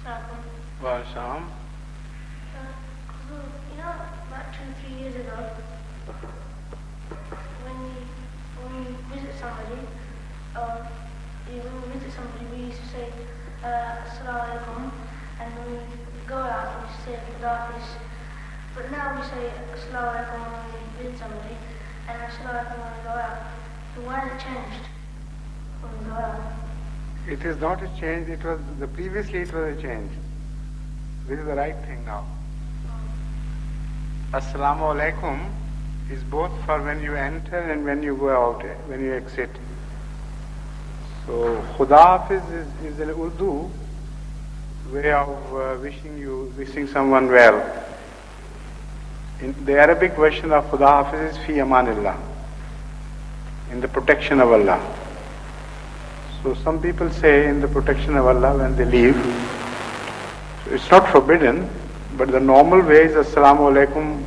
Well, Sham. You know, about 2-3 years ago, when we visit somebody, we used to say Assalamu alaikum, and when we go out, we say Khud Hafiz. But now we say Assalamu alaikum when we visit somebody, and Assalamu alaikum when we go out. So why has it changed when we go out? It is not a change. It was previously it was a change. This is the right thing now. Assalamu alaikum is both for when you enter and when you go out, when you exit. So Khud Hafiz is an Urdu way of wishing someone well. In the Arabic version of Khud Hafiz is Fi Amanillah, in the protection of Allah. So some people say in the protection of Allah when they leave. So it's not forbidden, but the normal way is Assalamu alaikum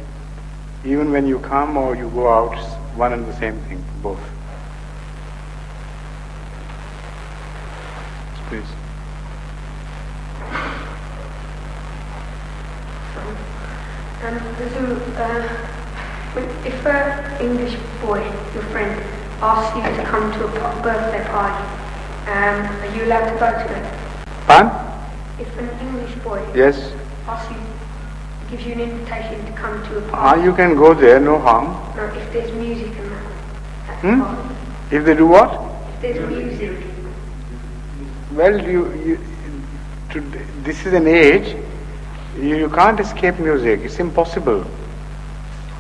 even when you come or you go out, it's one and the same thing for both. Please. If an English boy, your friend, asks you to come to a birthday party, are you allowed to go to it? Pardon? If an English boy Yes. asks you, gives you an invitation to come to a party, You can go there, no harm. no, if there's music and that's the party. If they do what? If there's music, Well, this is an age, you can't escape music. It's impossible.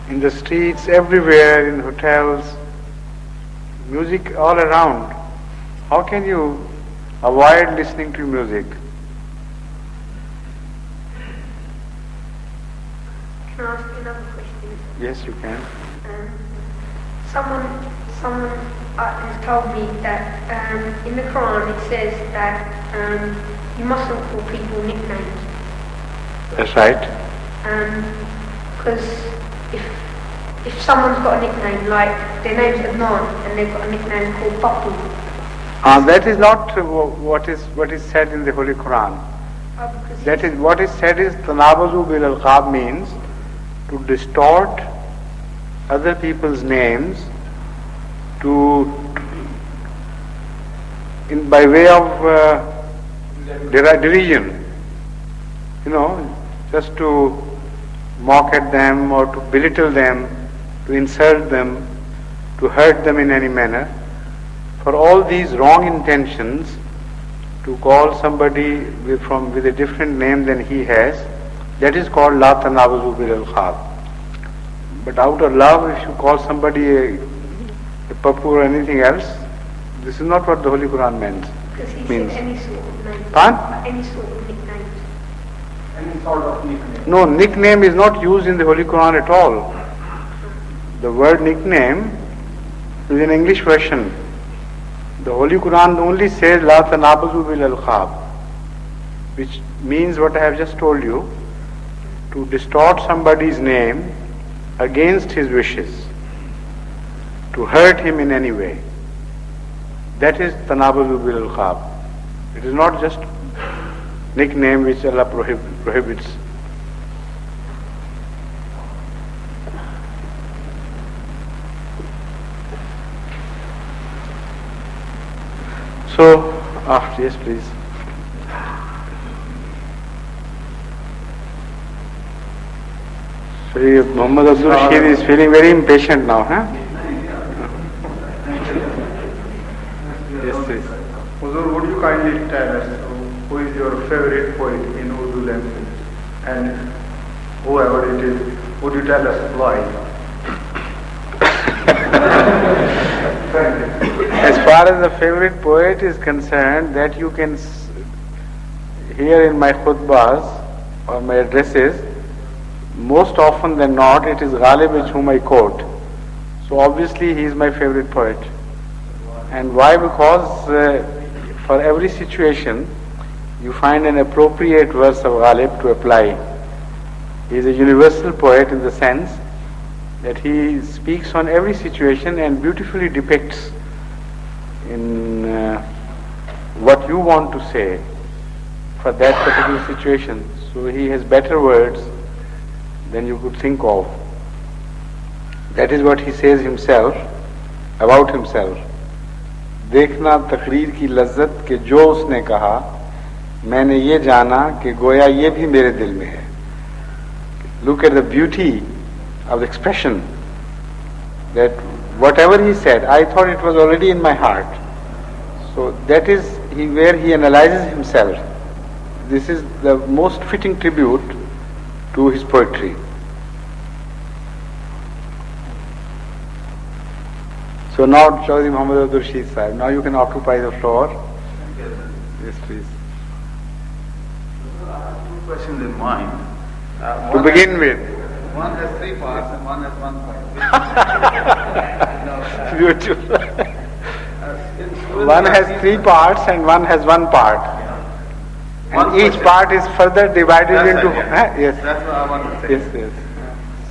In the streets, everywhere, in hotels, music all around. How can you avoid listening to music? can I ask you another question? Yes, you can. Someone has told me that in the Quran it says that you mustn't call people nicknames. That's right. Because if someone's got a nickname, like their name's Adnan and they've got a nickname called Papu. That is not what is said in the Holy Quran. That is what is said is Tanabazu bil alqab means to distort other people's names by way of derision, just to mock at them or to belittle them, to insult them, to hurt them in any manner. For all these wrong intentions, to call somebody with a different name than he has, that is called La Tanabazu bil Alqab. But out of love, if you call somebody a papu or anything else, this is not what the Holy Quran means. Because he said any sort of name. Pardon? Any sort of nicknames. Any sort of nickname. No, nickname is not used in the Holy Quran at all. The word nickname is an English version. The Holy Quran only says La Tanabazu bil Alqab, which means what I have just told you, to distort somebody's name against his wishes, to hurt him in any way. That is Tanabazu bil Alqab. It is not just nickname which Allah prohibits. So, yes please. So Muhammad Abdul Rashid is feeling very impatient now, huh? Yes please. Huzur, would you kindly tell us who is your favorite poet in Urdu language? And whoever it is, would you tell us why? As far as the favorite poet is concerned, that you can hear in my khutbahs or my addresses, most often than not, it is Ghalib whom I quote. So obviously he is my favorite poet. And why? Because for every situation, you find an appropriate verse of Ghalib to apply. He is a universal poet in the sense that he speaks on every situation and beautifully depicts in what you want to say for that particular situation. So he has better words than you could think of. That is what he says himself, about himself. देखना तकरीर की लज्जत के जो उसने कहा, मैंने ये जाना कि गोया ये भी मेरे दिल में है. Look at the beauty of the expression, that whatever he said, I thought it was already in my heart. So that is where he analyzes himself. This is the most fitting tribute to his poetry. So now, Chaudhry Muhammad Abdul Rashid Sahib, now you can occupy the floor. Yes, please. I have two questions in mind. To begin with. One has three parts and one has one part. Beautiful. One has three parts and one has one part. And each part is further divided into... Yes. That's what I want to say. Yes, yes.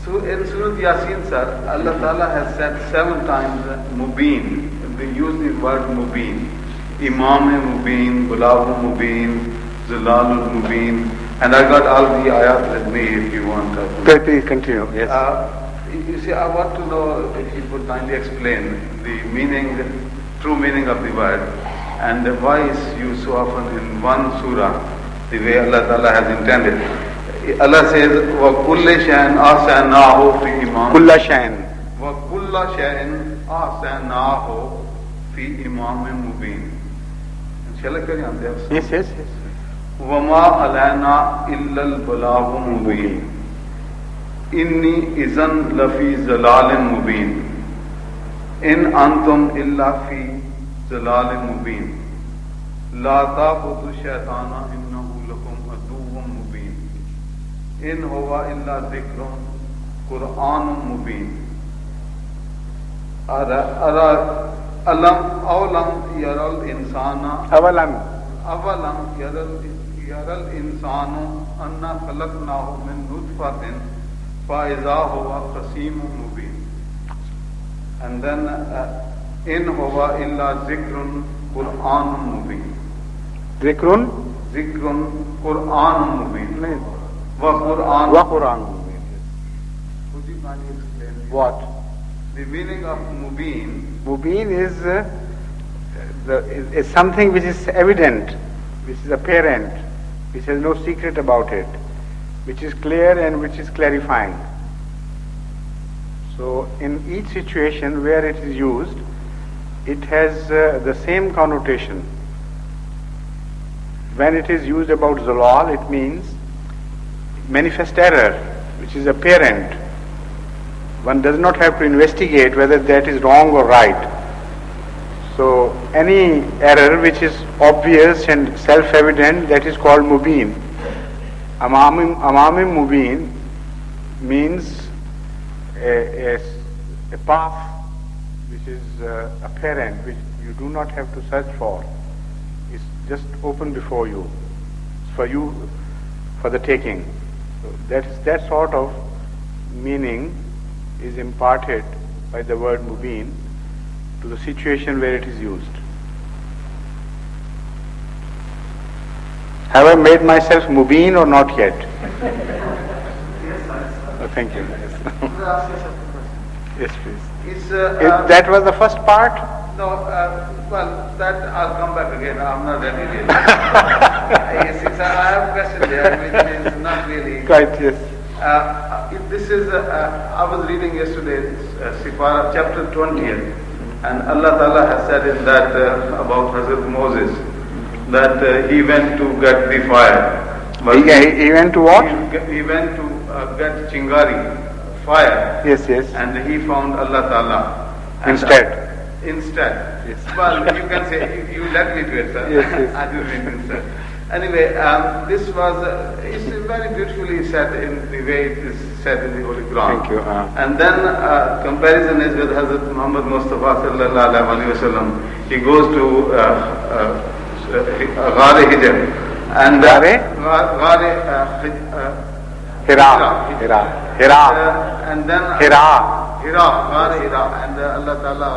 So in Surah Yasin, sir, Allah Ta'ala has said 7 times Mubin. They use the word Mubin. Imam Mubin, Gulab Mubin, Zilalul Mubin. And I got all the ayat with me if you want. Please continue, yes. You see, I want to know if you could kindly explain the meaning, the true meaning of the word, and why is used so often in one surah, the way Allah Ta'ala has intended. Allah says, وَكُلَّ شَيْءٍ أَحْصَيْنَاهُ فِي إِمَامٍ Kulla Shain. وَكُلَّ شَيْءٍ أَحْصَيْنَاهُ فِي إِمَامٍ مُبِينٍ. Shall I carry on there? Yes, yes, yes. وَمَا عَلَيْنَا إِلَّا الْبَلَاغُ الْمُبِينُ إِنِّي إِذًا لَفِي ضَلَالٍ مُبِينٍ إِنْ أَنْتُمْ إِلَّا فِي ضَلَالٍ مُبِينٍ لَا تَعْبُدُوا الشَّيْطَانَ إِنَّهُ لَكُمْ عَدُوٌّ مُبِينٌ إِنْ هُوَ إِلَّا ذِكْرٌ قُرْآنٌ مُبِينٌ أَوَلَمْ يَرَى الْإِنسَانَ أَوَلَمْ يَرَى الْإِنسَانُ أَنَّا خَلَقْنَاهُ مِنْ نُطْفَةٍ فَإِذَا هُوَ خَصِيمٌ مُبِينٌ. And then إِنْ هُوَ إِلَّا ذِكْرٌ قُرْآنٌ مُبِينٌ. Zikrun? ذِكْرٌ قُرْآنٌ مُبِينٌ. وَقُرْآنٌ Mubin. Would you kindly explain What? the meaning of Mubin? Mubin is something which is evident, which is apparent, which has no secret about it, which is clear and which is clarifying. So in each situation where it is used, it has the same connotation. When it is used about Zalal, it means manifest error, which is apparent. One does not have to investigate whether that is wrong or right. So any error which is obvious and self-evident, that is called Mubin. Amamim Mubin means a path which is apparent, which you do not have to search for. It's just open before you. It's for you, for the taking. So that sort of meaning is imparted by the word Mubin to the situation where it is used. Have I made myself Mubin or not yet? Oh, thank you. Yes, please. That was the first part? No, well, that I'll come back again. I'm not ready yet. Yes, I have a question there, which is not really. Right, yes. This is, I was reading yesterday, Sipara, chapter 20th, and Allah Ta'ala has said in that about Hazrat Moses, that he went to get the fire. But he went to what? He went to get Chingari, fire. Yes, yes. And he found Allah Ta'ala. Instead. Yes. Well, you can say, you led me to it, sir. Yes. I didn't mean instead. Anyway, this was, it's very beautifully said in the way it is said in the Holy Quran. Thank you. And then comparison is with Hazrat Muhammad Mustafa sallallahu alaihi wasallam. He goes to Ghar Hijr. And Hira. And then Ghar Hira. And Allah Ta'ala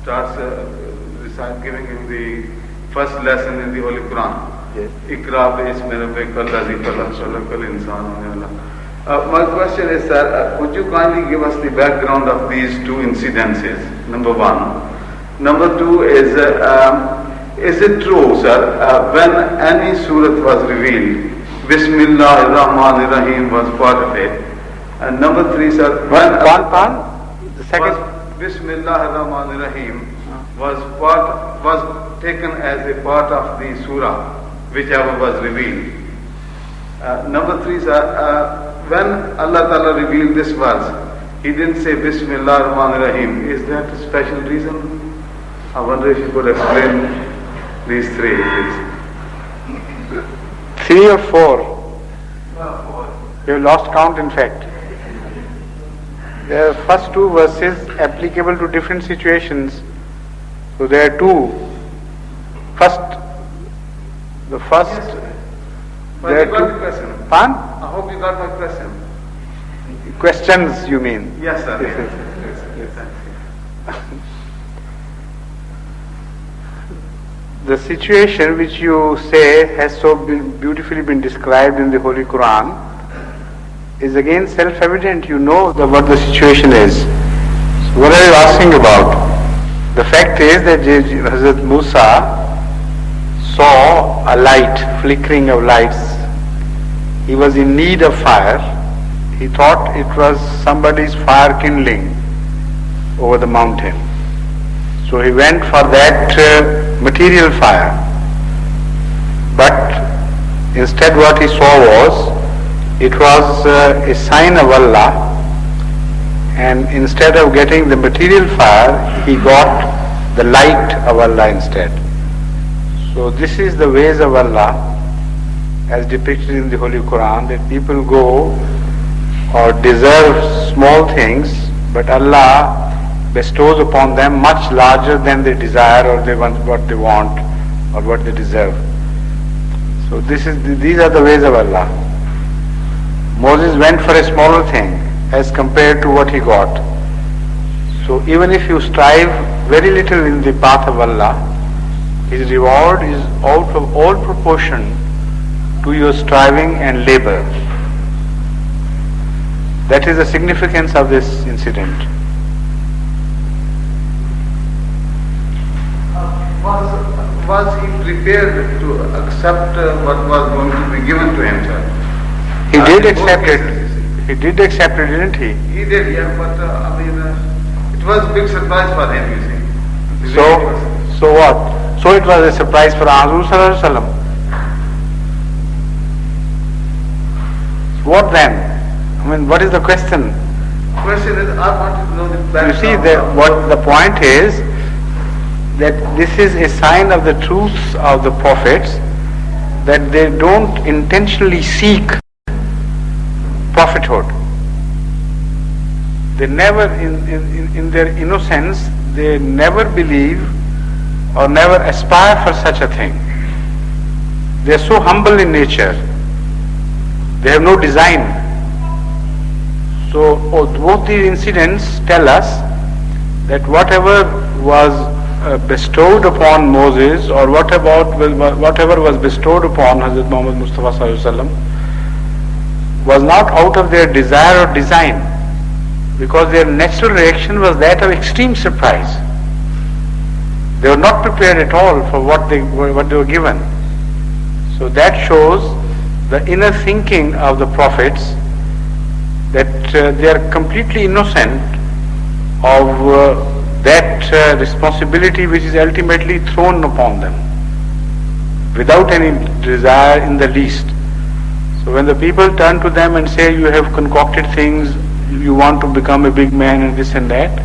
starts giving him the first lesson in the Holy Quran. Yes. Ikra bismi rabbika allazi khalaq, khalaqal insana min alaq. My question is, sir, could you kindly give us the background of these two incidences? Number one. Number two is it true, sir, when any surat was revealed, Bismillah ar-Rahman ar-Rahim was part of it? And number three, sir, when the second Bismillah ar-Rahman ar-Rahim was taken as a part of the surah, whichever was revealed. Number three, sir, when Allah Ta'ala revealed this verse, He didn't say Bismillah ar-Rahman ar-Rahim. Is that a special reason? I wonder if you could explain these three, please. 3 or 4? You lost count, in fact. The first two verses applicable to different situations. So there are two. The first. But There you are got two. the question. Pardon? I hope you got my question. Questions, you mean? Yes, sir. Yes, Yes. The situation which you say has so beautifully been described in the Holy Quran is again self-evident. You know what the situation is. So what are you asking about? The fact is that Hazrat Musa saw a light, flickering of lights. He was in need of fire. He thought it was somebody's fire kindling over the mountain. So he went for that material fire. But instead what he saw was a sign of Allah, and instead of getting the material fire, he got the light of Allah instead. So this is the ways of Allah as depicted in the Holy Quran, that people go or deserve small things, but Allah bestows upon them much larger than they desire or they want what they want or what they deserve. So these are the ways of Allah. Moses went for a smaller thing as compared to what he got. So even if you strive very little in the path of Allah, His reward is out of all proportion to your striving and labor. That is the significance of this incident. Was he prepared to accept what was going to be given to him, sir? He did accept it. He did accept it, didn't he? He did, yeah, but it was a big surprise for him, you see. So what? So it was a surprise for Hazur Sallallahu Alaihi Wasallam. What then? I mean, what is the question? The question is, I want to know the background. You see, what the point is, that this is a sign of the truths of the prophets, that they don't intentionally seek prophethood. They never, in their innocence, they never believe or never aspire for such a thing. They are so humble in nature. They have no design. So both these incidents tell us that whatever was bestowed upon Moses, or whatever was bestowed upon Hazrat Muhammad Mustafa Sallallahu Alaihi Wasallam, was not out of their desire or design, because their natural reaction was that of extreme surprise. They were not prepared at all for what they were given. So that shows the inner thinking of the prophets, that they are completely innocent of that responsibility which is ultimately thrown upon them, without any desire in the least. So when the people turn to them and say, you have concocted things, you want to become a big man and this and that,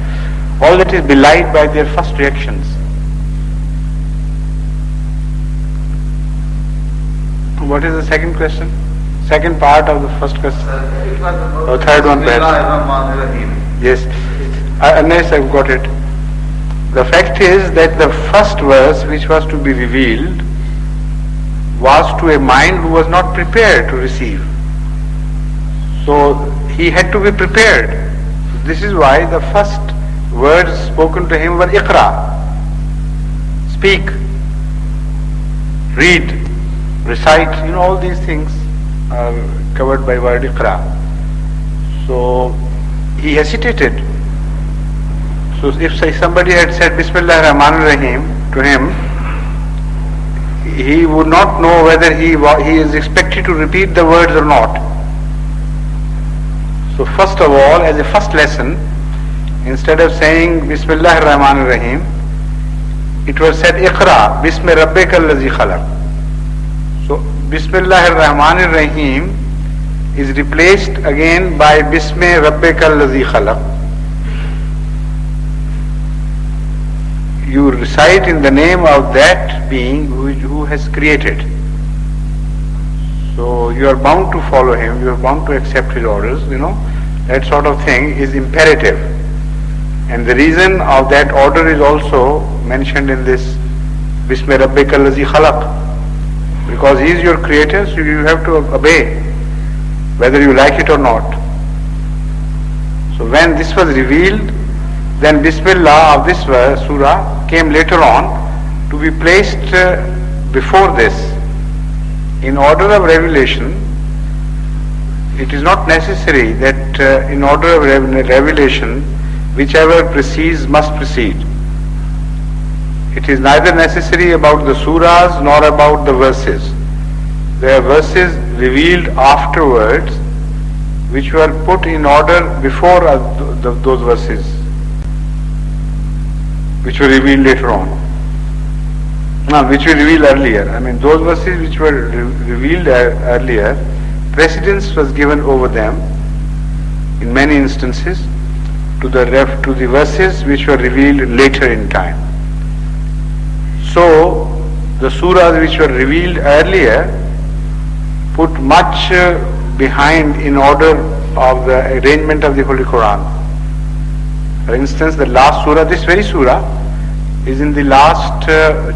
all that is belied by their first reactions. What is the second question? Second part of the first question? Or third one perhaps? Yes. Unless I've got it. The fact is that the first verse which was to be revealed was to a mind who was not prepared to receive. So he had to be prepared. This is why the first words spoken to him were Iqra. Speak. Read. recite, all these things are covered by word Iqra. So he hesitated. So if say somebody had said Bismillah ar-Rahman ar-Rahim to him, he would not know whether he is expected to repeat the words or not. So first of all, as a first lesson, instead of saying Bismillah ar-Rahman ar-Rahim, it was said Iqra, Bismi Rabbika allazi khalaq. So Bismillah ar-Rahman ar-Rahim is replaced again by Bismi Rabbika allazi khalaq. You recite in the name of that being who has created. So you are bound to follow him, you are bound to accept his orders, that sort of thing is imperative. And the reason of that order is also mentioned in this Bismi Rabbika allazi khalaq. Because he is your creator, so you have to obey, whether you like it or not. So when this was revealed, then Bismillah of this verse, surah, came later on to be placed before this. In order of revelation, it is not necessary that in order of revelation, whichever precedes must precede. It is neither necessary about the surahs nor about the verses. There are verses revealed afterwards which were put in order before those verses, which were revealed later on. Which were revealed earlier. Those verses which were revealed earlier, precedence was given over them in many instances to the verses which were revealed later in time. So the surahs which were revealed earlier put much behind in order of the arrangement of the Holy Quran. For instance, the last surah, this very surah, is in the last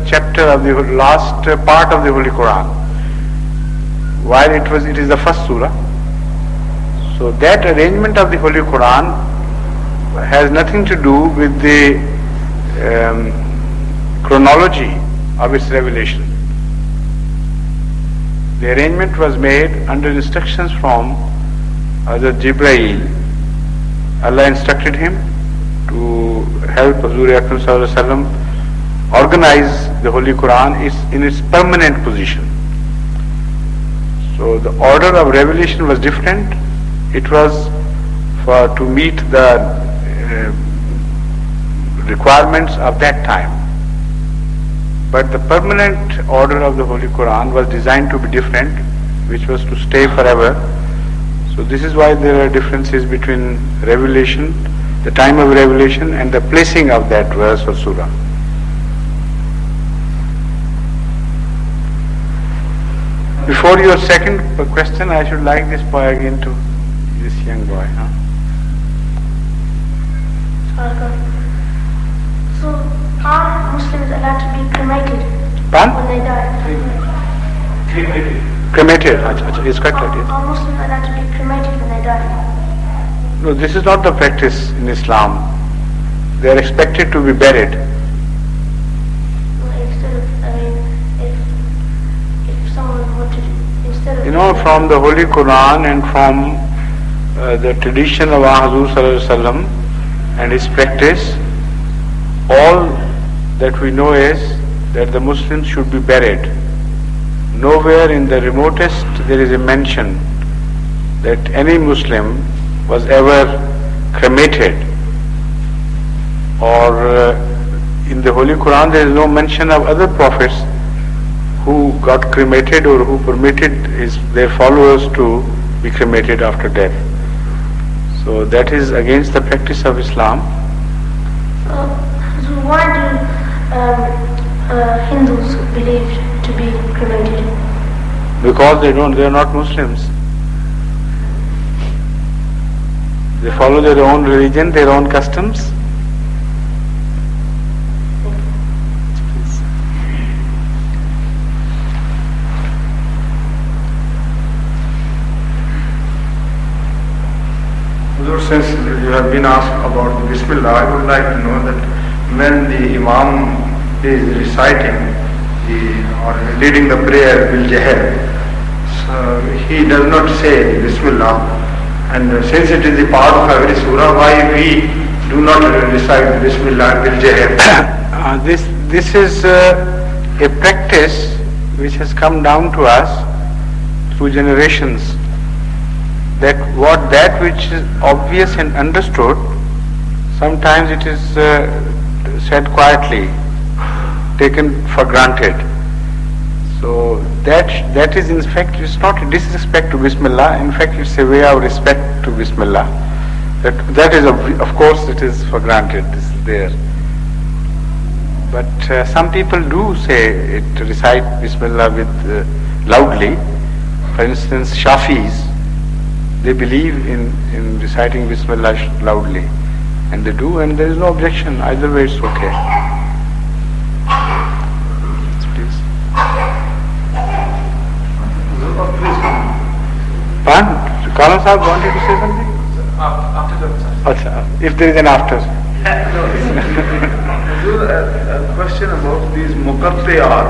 chapter of the last part of the Holy Quran, while it is the first surah. So that arrangement of the Holy Quran has nothing to do with the chronology of its revelation. The arrangement was made under instructions from Hazrat Jibreel. Allah instructed him to help Hazur Akram Sallallahu Alaihi Wasallam organize the Holy Quran in its permanent position. So the order of revelation was different. It was to meet the requirements of that time. But the permanent order of the Holy Quran was designed to be different, which was to stay forever. So this is why there are differences between revelation, the time of revelation, and the placing of that verse or surah. Before your second question, I should like this boy again to this young boy. So are Muslims allowed to be cremated when they die? Cremated, it's quite right. Yes. Are Muslims allowed to be cremated when they die? No, this is not the practice in Islam. They are expected to be buried. If someone wanted, instead of from the Holy Quran and from the tradition of Hazur Sallallahu Alaihi Wasallam and his practice, all that we know is that the Muslims should be buried. Nowhere in the remotest there is a mention that any Muslim was ever cremated, or in the Holy Quran there is no mention of other prophets who got cremated or who permitted their followers to be cremated after death. So that is against the practice of Islam. So why do Hindus believe to be cremated? Because they are not Muslims. They follow their own religion, their own customs. Since you have been asked about the Bismillah, I would like to know that when the Imam is reciting or leading the prayer bil jahr, so he does not say Bismillah. And since it is a part of every surah, why we do not recite Bismillah bil jahr? This is a practice which has come down to us through generations. That which is obvious and understood, sometimes it is said quietly, taken for granted. So that is in fact, it's not a disrespect to Bismillah. In fact, it's a way of respect to Bismillah. That is of course it is for granted. This is there. But some people do say it, recite Bismillah with loudly. For instance, Shafis, they believe in reciting Bismillah loudly, and they do, and there is no objection. Either way, it's okay. Please. Kalam Sahib wanted to say something? After that. If there is an after. A question about these muqatta'at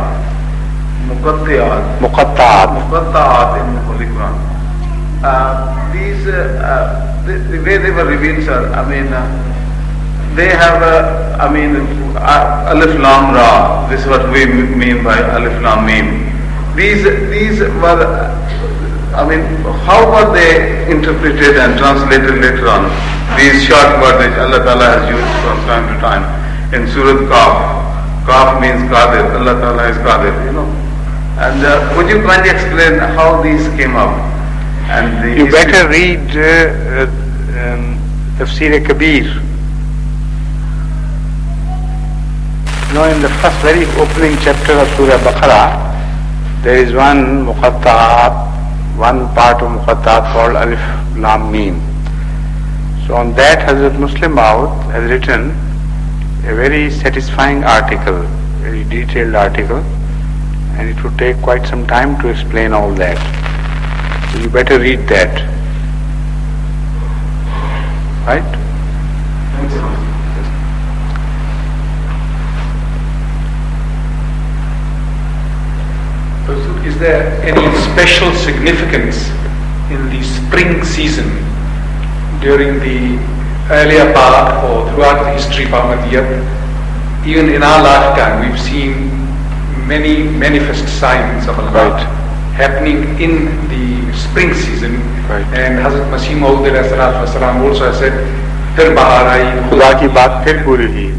in the Holy Quran. The way they were revealed, sir, they have Alif Lam Ra. This is what we mean by Alif Lam Mim. These were, how were they interpreted and translated later on? These short words which Allah Ta'ala has used from time to time. In Surah Qaf, Qaf means Qadir, Allah Ta'ala is Qadir, And would you kindly explain how these came up? And you better read Tafsir Kabir. In the first very opening chapter of Surah Baqarah, there is one part of Muqatta'at called Alif Lam Mim. So on that, Hazrat Muslim Maud has written a very satisfying article, very detailed article, and it would take quite some time to explain all that. So you better read that. Right? Is there any special significance in the spring season during the earlier part or throughout the history of Ahmadiyyat? Even in our lifetime, we've seen many manifest signs of Allah happening in the spring season. And Hazrat Masih Maud also has said, "Fir bahar aayi, खुदा की बात फिर पूरी हुई,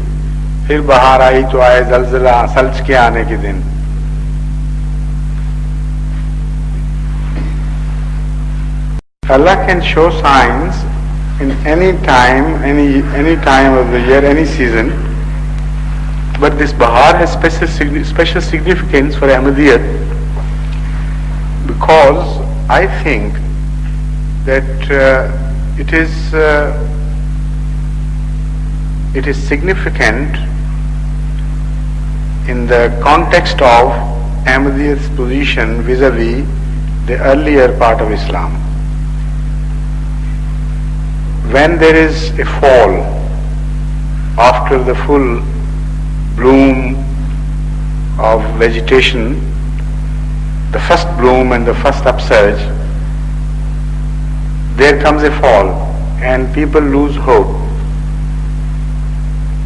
फिर बाहर आई तो आए जलजला सल्ज के आने के दिन." Allah can show signs in any time, any time of the year, any season. But this Bahar has special significance for Ahmadiyyat, because I think that it is significant in the context of Ahmadiyyat's position vis-a-vis the earlier part of Islam. When there is a fall after the full bloom of vegetation, the first bloom and the first upsurge, there comes a fall and people lose hope.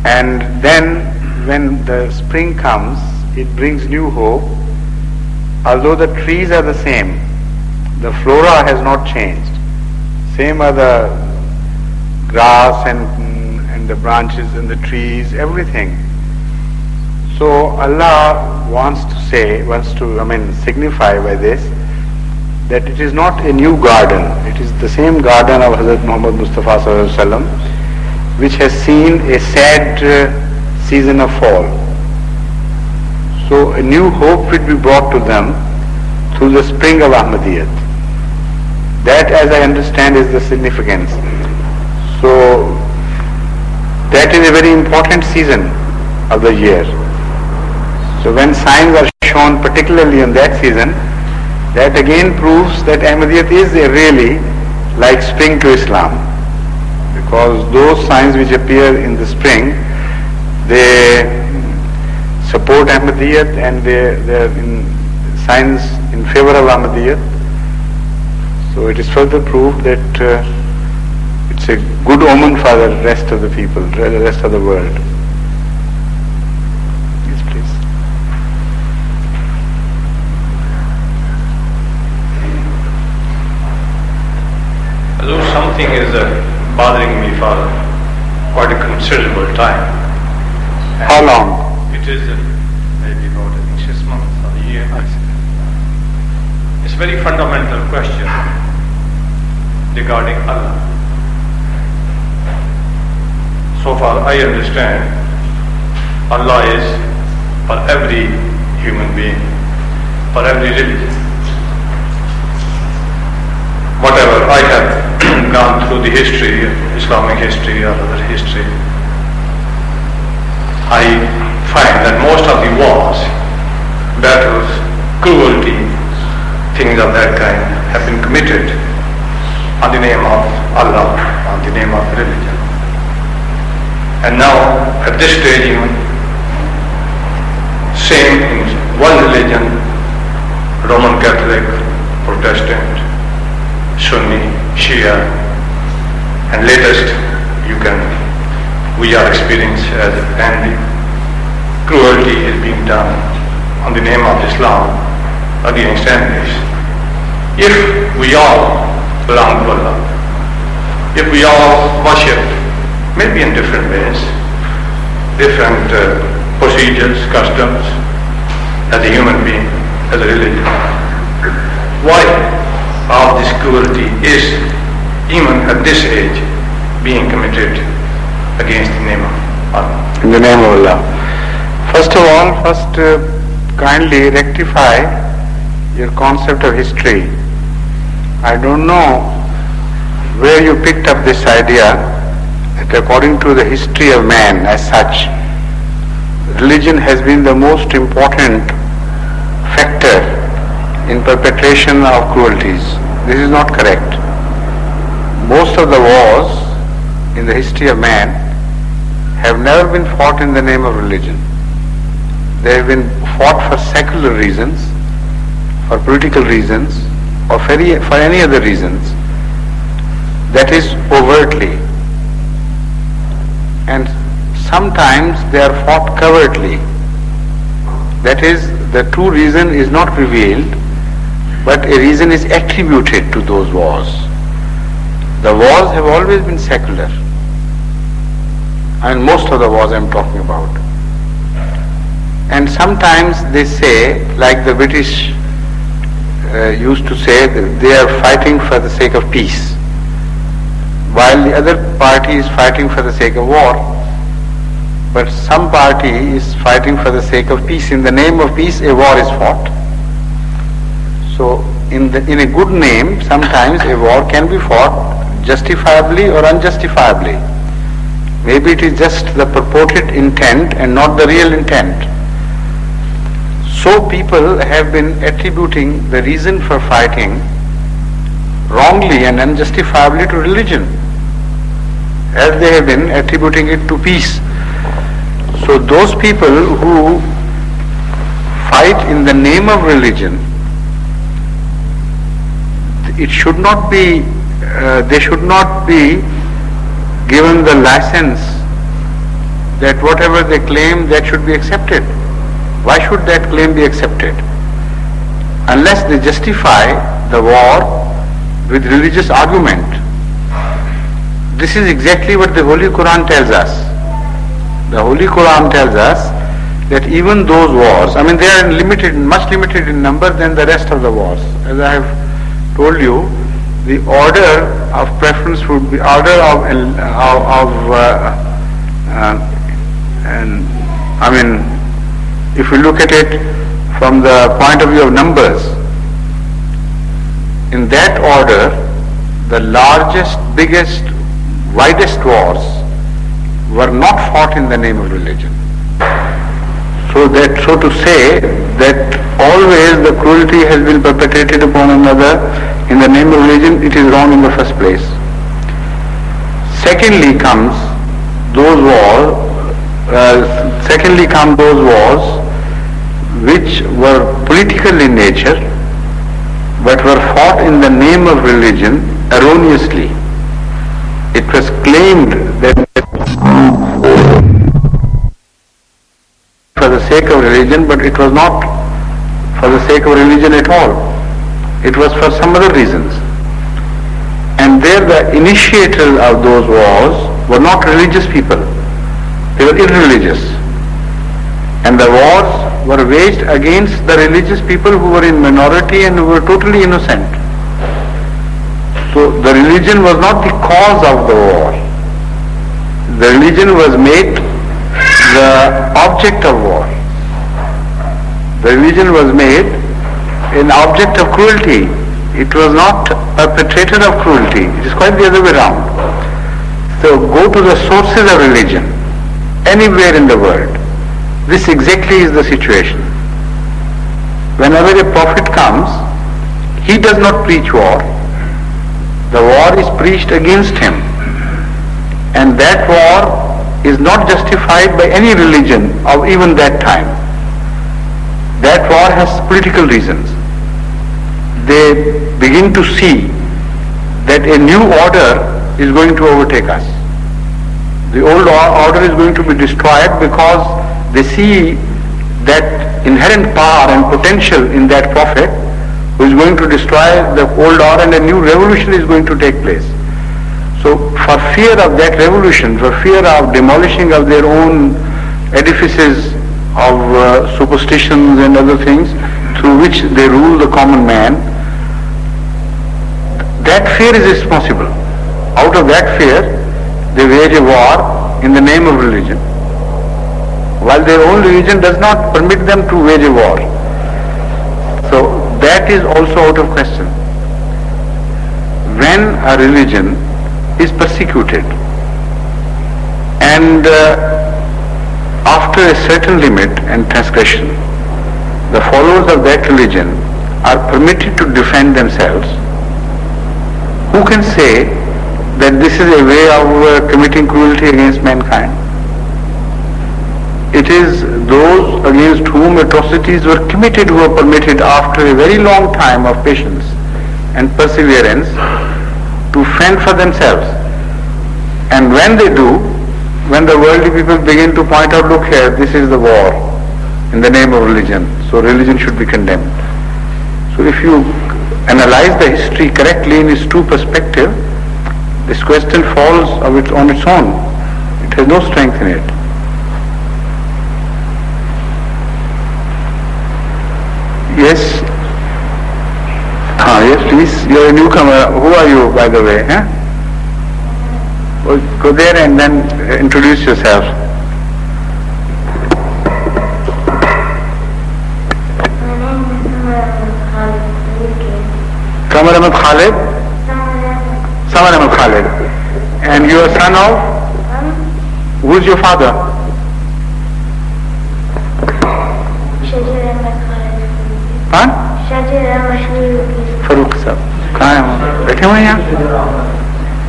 And then when the spring comes, it brings new hope. Although the trees are the same, the flora has not changed. Same are the grass and the branches and the trees, everything. So Allah wants to signify by this that it is not a new garden. It is the same garden of Hazrat Muhammad Mustafa Sallallahu Alaihi Wasallam, which has seen a sad season of fall. So a new hope will be brought to them through the spring of Ahmadiyyat. That, as I understand, is the significance. So that is a very important season of the year. So when signs are shown particularly in that season, that again proves that Ahmadiyyat is really like spring to Islam. Because those signs which appear in the spring, they support Ahmadiyyat and they are in signs in favor of Ahmadiyyat. So it is further proof that it's a good omen for the rest of the people, the rest of the world. Yes, please. Although something is bothering me for quite a considerable time. How long? It is maybe about 6 months or a year. It's a very fundamental question regarding Allah. So far I understand Allah is for every human being, for every religion. Whatever I have gone through the history, Islamic history or other history, I find that most of the wars, battles, cruelty, things of that kind have been committed on the name of Allah, on the name of religion. And now, at this stage even, same in one religion, Roman Catholic, Protestant, Sunni, Shia, and latest we are experiencing as and the cruelty is being done on the name of Islam against enemies. If we all belong to Allah, if we all worship, maybe in different ways, different procedures, customs, as a human being, as a religion, why all this cruelty is, even at this age, being committed against the name of Allah? In the name of Allah. First of all, kindly rectify your concept of history. I don't know where you picked up this idea that according to the history of man as such, religion has been the most important factor in perpetration of cruelties. This is not correct. Most of the wars in the history of man have never been fought in the name of religion. They have been fought for secular reasons, for political reasons, or for any other reasons, that is overtly. And sometimes they are fought covertly. That is, the true reason is not revealed, but a reason is attributed to those wars. The wars have always been secular, and most of the wars I am talking about. And sometimes they say, like the British used to say, that they are fighting for the sake of peace, while the other party is fighting for the sake of war. But some party is fighting for the sake of peace. In the name of peace, a war is fought. So, in a good name, sometimes a war can be fought justifiably or unjustifiably. Maybe it is just the purported intent and not the real intent. So people have been attributing the reason for fighting wrongly and unjustifiably to religion, as they have been attributing it to peace. So those people who fight in the name of religion, it should not be, they should not be given the license that whatever they claim, that should be accepted. Why should that claim be accepted? Unless they justify the war with religious argument. This is exactly what the Holy Quran tells us. The Holy Quran tells us that even those wars, I mean they are much limited in number than the rest of the wars. As I have told you, the order of preference would be order of if you look at it from the point of view of numbers, in that order, the largest, biggest, widest wars were not fought in the name of religion. So to say that always the cruelty has been perpetrated upon another in the name of religion, it is wrong in the first place. Secondly comes those wars, secondly come those wars which were political in nature but were fought in the name of religion erroneously. It was claimed that for the sake of religion, but it was not for the sake of religion at all. It was for some other reasons. And there the initiators of those wars were not religious people. They were irreligious. And the wars were waged against the religious people who were in minority and who were totally innocent. So the religion was not the cause of the war. The religion was made the object of war. The religion was made an object of cruelty. It was not perpetrator of cruelty. It is quite the other way around. So go to the sources of religion anywhere in the world. This exactly is the situation. Whenever a prophet comes, he does not preach war. The war is preached against him. And that war is not justified by any religion of even that time. That war has political reasons. They begin to see that a new order is going to overtake us. The old order is going to be destroyed because they see that inherent power and potential in that prophet who is going to destroy the old order, and a new revolution is going to take place. So for fear of that revolution, for fear of demolishing of their own edifices of superstitions and other things through which they rule the common man, that fear is responsible. Out of that fear, they wage a war in the name of religion, while their own religion does not permit them to wage a war. So that is also out of question. When a religion is persecuted and after a certain limit and transgression, the followers of that religion are permitted to defend themselves, who can say that this is a way of committing cruelty against mankind? It is those against whom atrocities were committed who are permitted after a very long time of patience and perseverance to fend for themselves. And when they do, when the worldly people begin to point out, look here, this is the war in the name of religion, so religion should be condemned. So if you analyze the history correctly in its true perspective, this question falls on its own. It has no strength in it. Yes? Yes, please. You're a newcomer. Who are you, by the way? Huh? Well, go there and then introduce yourself. Samar Ahmed Khalid? Samar Ahmed Khalid. And you are son of? Who is your father? हाँ? फरूक साहब कहाँ हैं वहाँ बैठे हुए हैं यहाँ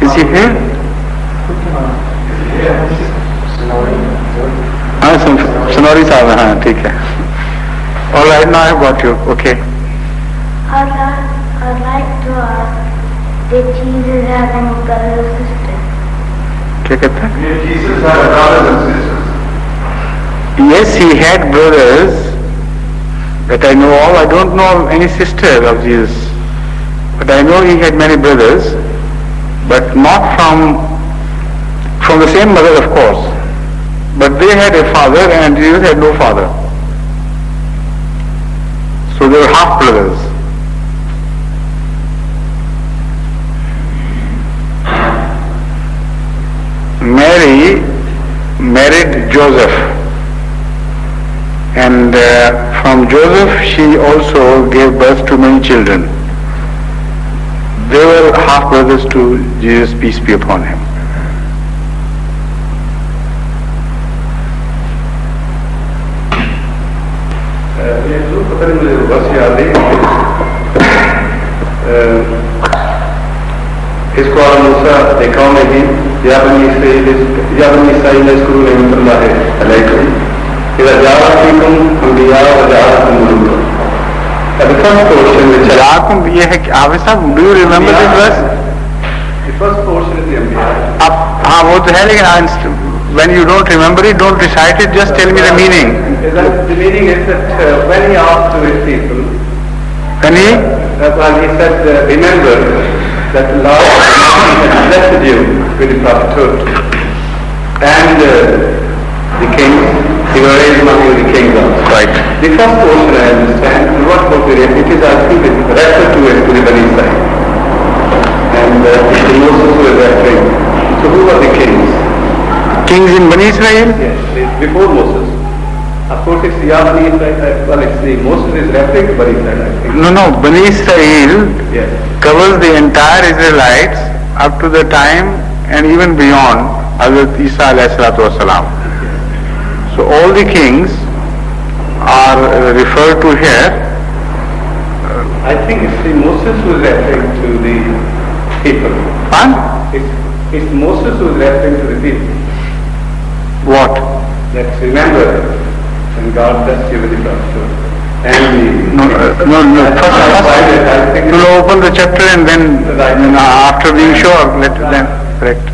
इसी है हाँ सनौरी साहब हैं हाँ ठीक है all right now I got you okay I'd like to ask did Jesus have any brothers or sisters? क्या कहते हैं Jesus had brothers and sisters. Yes, he had brothers that I know of. I don't know of any sister of Jesus, but I know he had many brothers, but not from the same mother, of course. But they had a father and Jesus had no father. So they were half brothers. Mary married Joseph, and from Joseph she also gave birth to many children. They were half brothers to Jesus, peace be upon him. इसको मूसा देखा नहीं या बनी Israel यस्कुरू निअमतल्लाहि अलैकुम إذا جاءتكم أنبياء وجاءتكم ملوك. The first portion which ये है कि आप सब do you remember this verse? The first portion is the Anbiya. हाँ वो तो है लेकिन when you don't remember it, don't recite it. Just tell me the meaning. The meaning is that when he asked to his people, when he said, remember that Allah has blessed you with the prophethood and the kings. He will raise money with the kingdom. Right. The first portion I understand, and what was it is I think it referred to as the Bani Israel. And it's the Moses who is referring. So who were the kings? Kings in Bani Israel? Yes, before Moses. Of course it's the Bani Israel, well it's the Moses is referring to Bani Israel I think. No, Bani Israel covers the entire Israelites up to the time and even beyond Hazrat Isa alayhi salatu wasalam. So all the kings are referred to here. I think it's the Moses who is referring to the people. Huh? It's Moses who is referring to the people. What? Let's remember when God blessed you with the prophethood. And First, open the chapter and then after being sure, let them correct.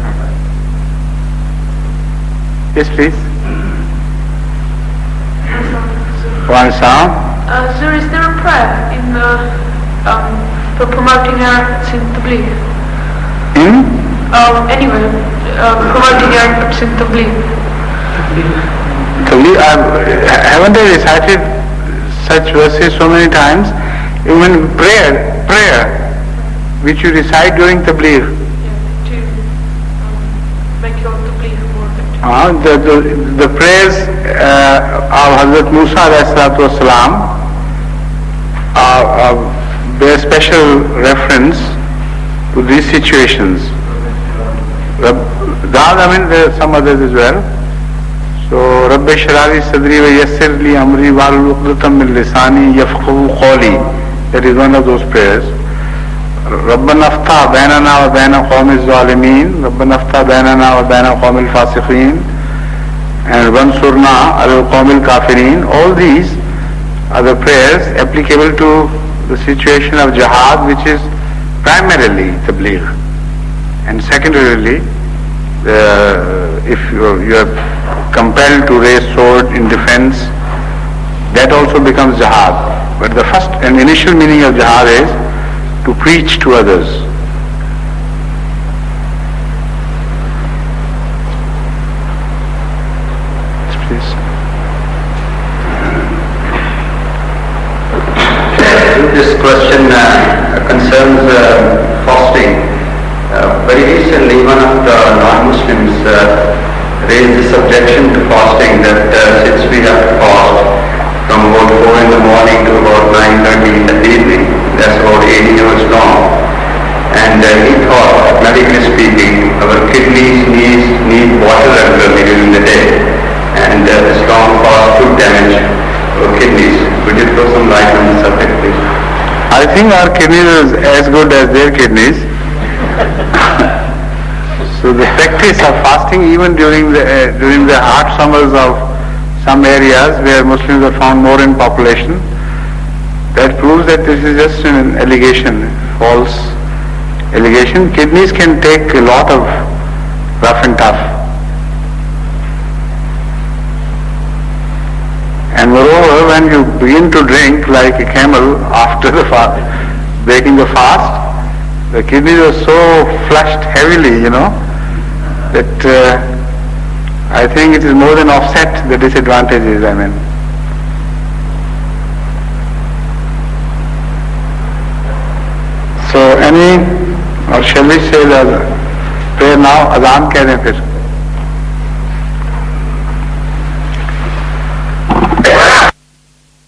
Yes, please. One sound. Sir, is there a prayer in for promoting our sin tabligh? In? Anyway, promoting our sin tabligh. Haven't I recited such verses so many times? Even prayer, which you recite during tabligh. Yeah, to make your tabligh more effective. The prayers of Hazrat Musa alayhi salatu wasalam bear special reference to these situations. There are some others as well. So, Rabbi Shrali Sadri wa Yassir li Amri wal Uqdatam min Lisani Yafqahu Qawli. That is one of those prayers. ربنا افتح بيننا وبين قوم الظالمين ربنا افتح بيننا وبين قوم الفاسقين and وانصرنا على القوم الكافرين. All these are the prayers applicable to the situation of jihad, which is primarily tabligh, and secondarily if you are compelled to raise sword in defense, that also becomes jihad. But the first and initial meaning of jihad is to preach to others. Please. This question concerns fasting. Very recently, one of the non-Muslims raised this objection to fasting, that since we have to fast from about 4 in the morning to about 9:30 in the evening, that's about 80 hours long. And he thought, medically speaking, our kidneys need water regularly during the day, and this long fast could damage our kidneys. Would you throw some light on the subject, please? I think our kidneys are as good as their kidneys. So the practice of fasting even during the hot summers of some areas where Muslims are found more in population, that proves that this is just an allegation, false allegation. Kidneys can take a lot of rough and tough. And moreover, when you begin to drink like a camel after the breaking the fast, the kidneys are so flushed heavily, that I think it is more than offset the disadvantages, So or shall we say the prayer now, Adhan keh dein phir?